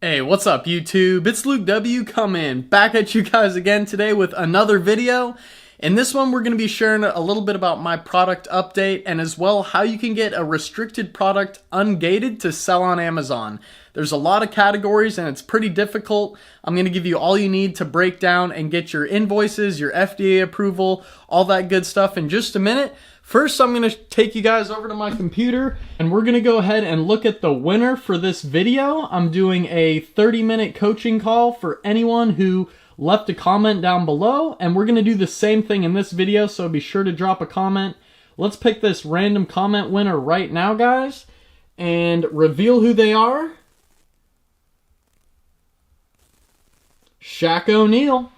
Hey, what's up YouTube? It's Luke W coming back at you guys again today with another video. In this one, we're going to be sharing a little bit about my product update and as well how you can get a restricted product ungated to sell on Amazon. There's a lot of categories and it's pretty difficult. I'm going to give you all you need to break down and get your invoices, your FDA approval, all that good stuff in just a minute. First, I'm going to take you guys over to my computer and we're going to go ahead and look at the winner for this video. I'm doing a 30-minute coaching call for anyone who left a comment down below, and we're going to do the same thing in this video, so be sure to drop a comment. Let's pick this random comment winner right now, guys, and reveal who they are. Shaq O'Neal.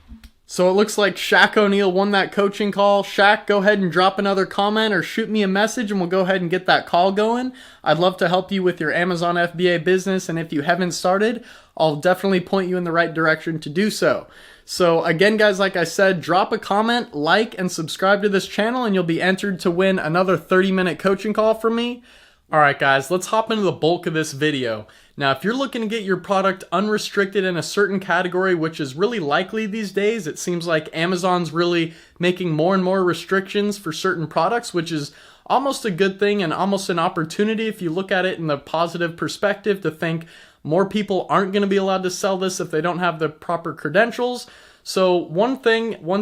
So it looks like Shaq O'Neal won that coaching call. Shaq, go ahead and drop another comment or shoot me a message and we'll go ahead and get that call going. I'd love to help you with your Amazon FBA business, and if you haven't started, I'll definitely point you in the right direction to do so. So again, guys, like I said, drop a comment, like, and subscribe to this channel and you'll be entered to win another 30-minute coaching call from me. Alright guys, let's hop into the bulk of this video. Now, if you're looking to get your product unrestricted in a certain category, which is really likely these days, it seems like Amazon's really making more and more restrictions for certain products, which is almost a good thing and almost an opportunity if you look at it in the positive perspective to think more people aren't going to be allowed to sell this if they don't have the proper credentials. So one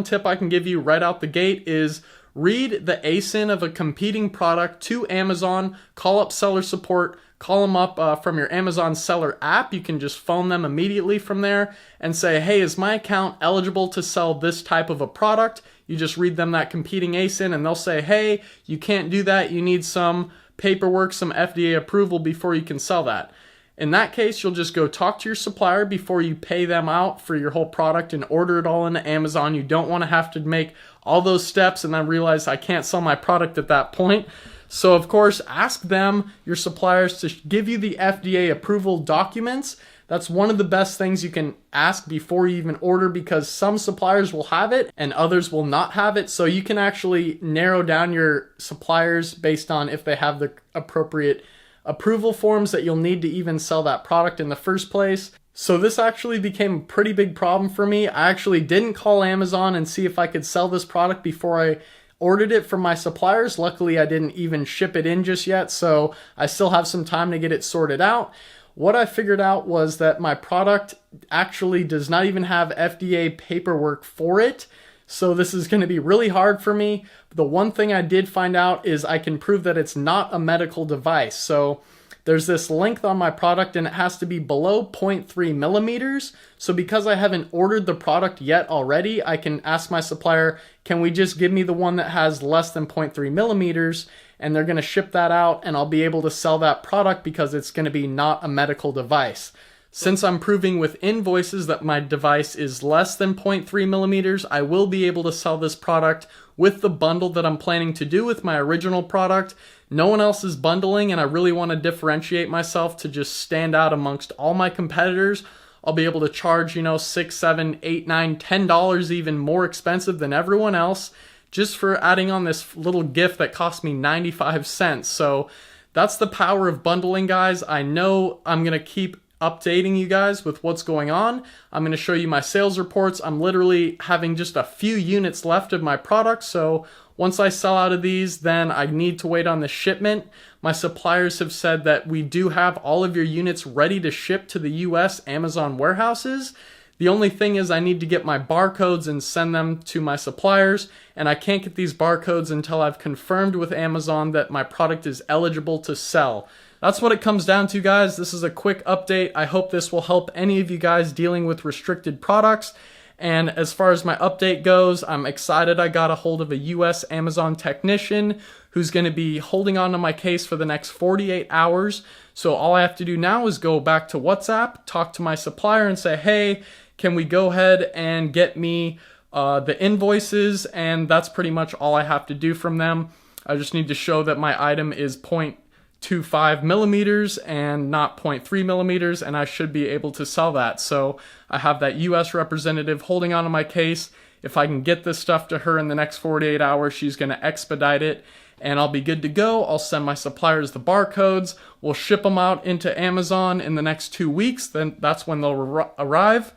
tip I can give you right out the gate is read the ASIN of a competing product to Amazon, call up seller support, call them up from your Amazon seller app. You can just phone them immediately from there and say, hey, is my account eligible to sell this type of a product? You just read them that competing ASIN and they'll say, hey, you can't do that. You need some paperwork, some FDA approval before you can sell that. In that case, you'll just go talk to your supplier before you pay them out for your whole product and order it all into Amazon. You don't want to have to make all those steps and then realize I can't sell my product at that point. So of course, ask them, your suppliers, to give you the FDA approval documents. That's one of the best things you can ask before you even order, because some suppliers will have it and others will not have it. So you can actually narrow down your suppliers based on if they have the appropriate approval forms that you'll need to even sell that product in the first place. So this actually became a pretty big problem for me. I actually didn't call Amazon and see if I could sell this product before I ordered it from my suppliers. Luckily, I didn't even ship it in just yet, so I still have some time to get it sorted out. What I figured out was that my product actually does not even have FDA paperwork for it. So this is going to be really hard for me. The one thing I did find out is I can prove that it's not a medical device. So there's this length on my product and it has to be below 0.3 millimeters. So because I haven't ordered the product yet already, I can ask my supplier, can we just give me the one that has less than 0.3 millimeters? And they're going to ship that out and I'll be able to sell that product because it's going to be not a medical device. Since I'm proving with invoices that my device is less than 0.3 millimeters, I will be able to sell this product with the bundle that I'm planning to do with my original product. No one else is bundling and I really want to differentiate myself to just stand out amongst all my competitors. I'll be able to charge, $6, $7, $8, $9, $10 even more expensive than everyone else just for adding on this little gift that cost me 95 cents. So that's the power of bundling, guys. I know I'm going to keep updating you guys with what's going on. I'm going to show you my sales reports. I'm literally having just a few units left of my product, so once I sell out of these, then I need to wait on the shipment. My suppliers have said that we do have all of your units ready to ship to the US Amazon warehouses. The only thing is I need to get my barcodes and send them to my suppliers, and I can't get these barcodes until I've confirmed with Amazon that my product is eligible to sell. That's what it comes down to, guys. This is a quick update. I hope this will help any of you guys dealing with restricted products. And as far as my update goes, I'm excited I got a hold of a US Amazon technician who's going to be holding on to my case for the next 48 hours. So all I have to do now is go back to WhatsApp, talk to my supplier and say, hey, can we go ahead and get me the invoices? And that's pretty much all I have to do from them. I just need to show that my item is 0.25 millimeters and not 0.3 millimeters, and I should be able to sell that. So I have that US representative holding on to my case. If I can get this stuff to her in the next 48 hours, she's going to expedite it. and I'll be good to go. I'll send my suppliers the barcodes. We'll ship them out into Amazon in the next 2 weeks. Then that's when they'll arrive.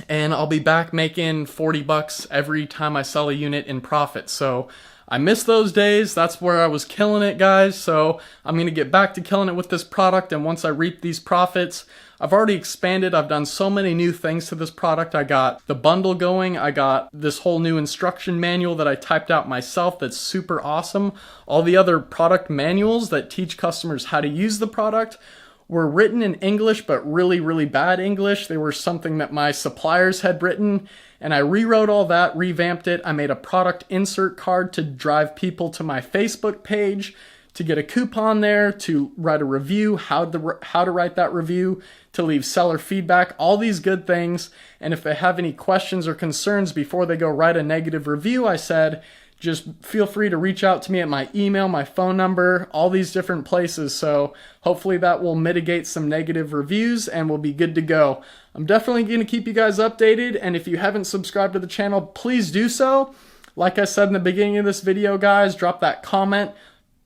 And I'll be back making 40 bucks every time I sell a unit in profit. So I miss those days. That's where I was killing it, guys. So I'm going to get back to killing it with this product. And once I reap these profits, I've already expanded. I've done so many new things to this product. I got the bundle going. I got this whole new instruction manual that I typed out myself that's super awesome. All the other product manuals that teach customers how to use the product were written in English, but really, really bad English. They were something that my suppliers had written, and I rewrote all that, revamped it. I made a product insert card to drive people to my Facebook page to get a coupon there, to write a review, how to write that review, to leave seller feedback, all these good things. And if they have any questions or concerns before they go write a negative review, I said, just feel free to reach out to me at my email, my phone number, all these different places. So hopefully that will mitigate some negative reviews and we'll be good to go. I'm definitely going to keep you guys updated. And if you haven't subscribed to the channel, please do so. Like I said in the beginning of this video, guys, drop that comment,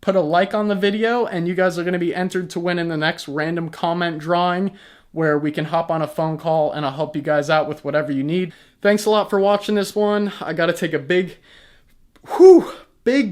put a like on the video, and you guys are going to be entered to win in the next random comment drawing where we can hop on a phone call and I'll help you guys out with whatever you need. Thanks a lot for watching this one. I got to take a big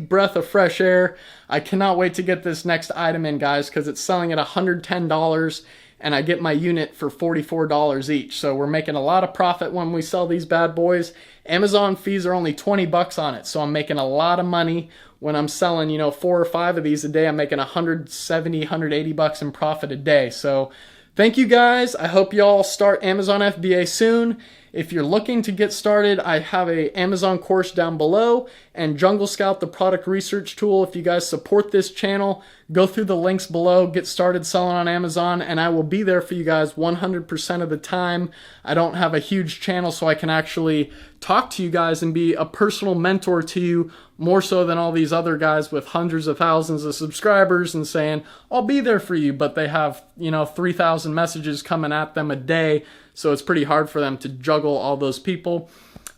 breath of fresh air. I cannot wait to get this next item in, guys, because it's selling at $110 and I get my unit for $44 each. So we're making a lot of profit when we sell these bad boys. Amazon fees are only 20 bucks on it, so I'm making a lot of money when I'm selling, 4 or 5 of these a day. I'm making 170, 180 bucks in profit a day. So thank you, guys. I hope y'all start Amazon FBA soon. If you're looking to get started, I have a Amazon course down below, and Jungle Scout, the product research tool. If you guys support this channel, go through the links below, get started selling on Amazon, and I will be there for you guys 100% of the time. I don't have a huge channel, so I can actually talk to you guys and be a personal mentor to you, more so than all these other guys with hundreds of thousands of subscribers and saying, I'll be there for you, but they have, 3,000 messages coming at them a day. So it's pretty hard for them to juggle all those people.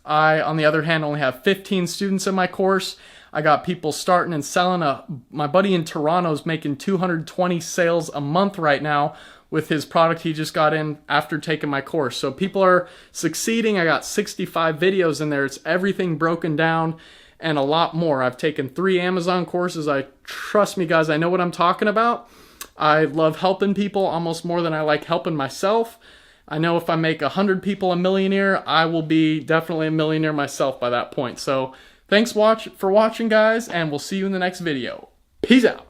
I, on the other hand, only have 15 students in my course. I got people starting and selling. My buddy in Toronto is making 220 sales a month right now with his product he just got in after taking my course. So people are succeeding. I got 65 videos in there. It's everything broken down and a lot more. I've taken 3 Amazon courses. Trust me, guys, I know what I'm talking about. I love helping people almost more than I like helping myself. I know if I make 100 people a millionaire, I will be definitely a millionaire myself by that point. So thanks for watching, guys, and we'll see you in the next video. Peace out.